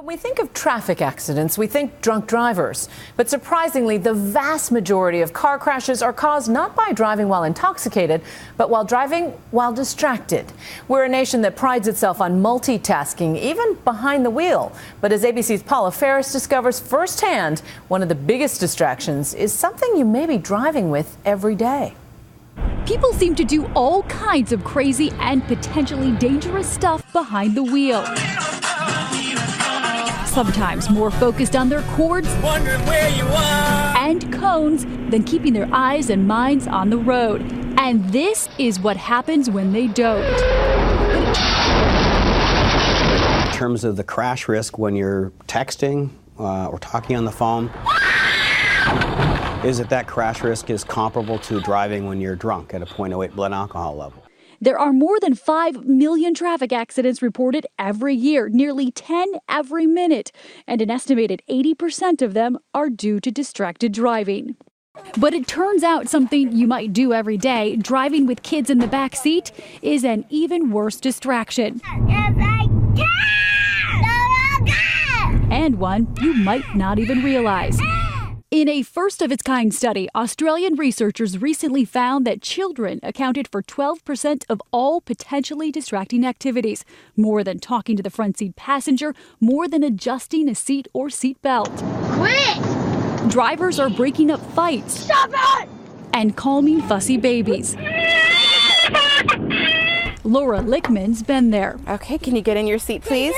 When we think of traffic accidents, we think drunk drivers. But surprisingly, the vast majority of car crashes are caused not by driving while intoxicated, but while driving while distracted. We're a nation that prides itself on multitasking, even behind the wheel. But as ABC's Paula Ferris discovers firsthand, one of the biggest distractions is something you may be driving with every day. People seem to do all kinds of crazy and potentially dangerous stuff behind the wheel. Sometimes more focused on their chords and cones than keeping their eyes and minds on the road. And this is what happens when they don't. In terms of the crash risk when you're texting or talking on the phone, is that crash risk is comparable to driving when you're drunk at a 0.08 blood alcohol level. There are more than 5 million traffic accidents reported every year, nearly 10 every minute, and an estimated 80% of them are due to distracted driving. But it turns out something you might do every day, driving with kids in the back seat, is an even worse distraction. And one you might not even realize. In a first-of-its-kind study, Australian researchers recently found that children accounted for 12% of all potentially distracting activities, more than talking to the front seat passenger, more than adjusting a seat or seat belt. Quit! Drivers are breaking up fights. Stop it! And calming fussy babies. Laura Lickman's been there. Okay, can you get in your seat, please?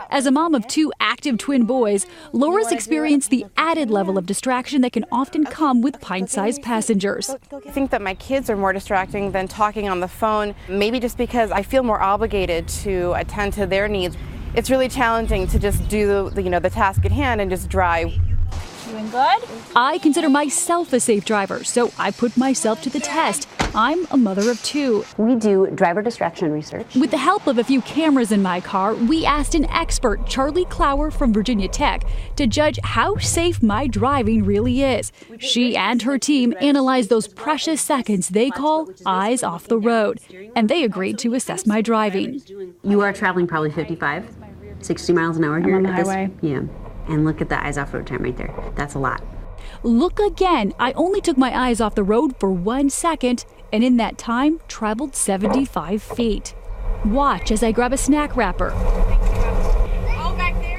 As a mom of 2 active twin boys, Laura's experienced the added level of distraction that can often come with pint-sized passengers. I think that my kids are more distracting than talking on the phone, maybe just because I feel more obligated to attend to their needs. It's really challenging to just do the task at hand and just drive. Doing good? I consider myself a safe driver, so I put myself to the test. I'm a mother of 2. We do driver distraction research. With the help of a few cameras in my car, we asked an expert, Charlie Clower from Virginia Tech, to judge how safe my driving really is. She and her team analyzed those precious seconds they call eyes off the road, and they agreed to assess my driving. You are traveling probably 55, 60 miles an hour here on the at highway. Yeah. And look at the eyes off road time right there. That's a lot. Look again. I only took my eyes off the road for 1 second, and in that time, traveled 75 feet. Watch as I grab a snack wrapper.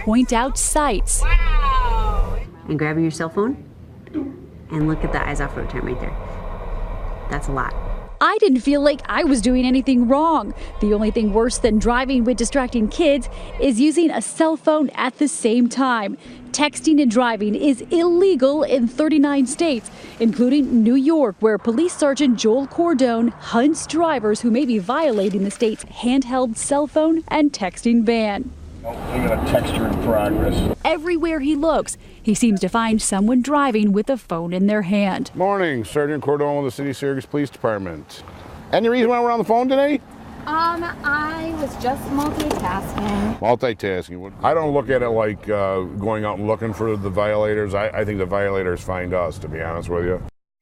Point out sights. And grabbing your cell phone and look at the eyes off road time right there. That's a lot. I didn't feel like I was doing anything wrong. The only thing worse than driving with distracting kids is using a cell phone at the same time. Texting and driving is illegal in 39 states, including New York, where Police Sergeant Joel Cordone hunts drivers who may be violating the state's handheld cell phone and texting ban. Look at a texture in progress. Everywhere he looks, he seems to find someone driving with a phone in their hand. Morning, Sergeant Cordone with the City of Syracuse Police Department. Any reason why we're on the phone today? I was just multitasking. Multitasking. I don't look at it like going out and looking for the violators. I think the violators find us, to be honest with you.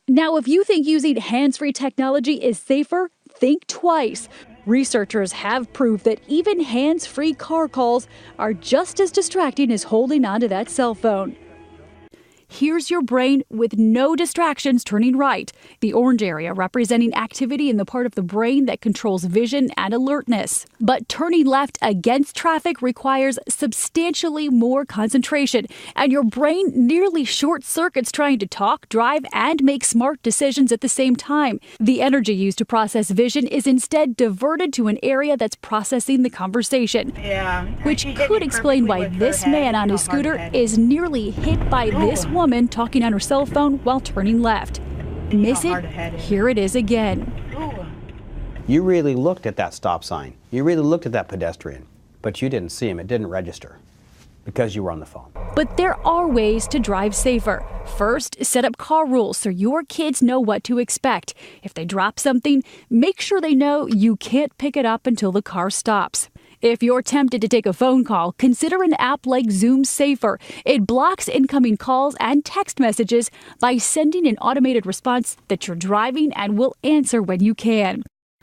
Now, if you think using hands-free technology is safer, think twice. Researchers have proof that even hands-free car calls are just as distracting as holding onto that cell phone. Here's your brain with no distractions turning right, the orange area representing activity in the part of the brain that controls vision and alertness. But turning left against traffic requires substantially more concentration, and your brain nearly short circuits trying to talk, drive, and make smart decisions at the same time. The energy used to process vision is instead diverted to an area that's processing the conversation, which could explain why this man on his scooter is nearly hit by this woman talking on her cell phone while turning left. Miss it? Here it is again. You really looked at that stop sign. You really looked at that pedestrian, but you didn't see him. It didn't register because you were on the phone. But there are ways to drive safer. First, set up car rules so your kids know what to expect. If they drop something, make sure they know you can't pick it up until the car stops. If you're tempted to take a phone call, consider an app like Zoom Safer. It blocks incoming calls and text messages by sending an automated response that you're driving and will answer when you can.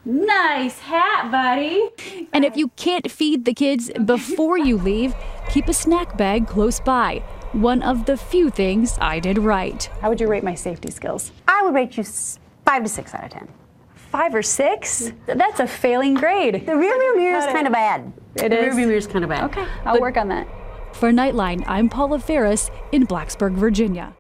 Nice hat, buddy. And if you can't feed the kids before you leave, keep a snack bag close by. One of the few things I did right. How would you rate my safety skills? I would rate you 5 to 6 out of 10. 5 or 6? That's a failing grade. The rearview mirror is kind of bad. It The is? rearview mirror is kind of bad. Okay, I'll work on that. For Nightline, I'm Paula Ferris in Blacksburg, Virginia.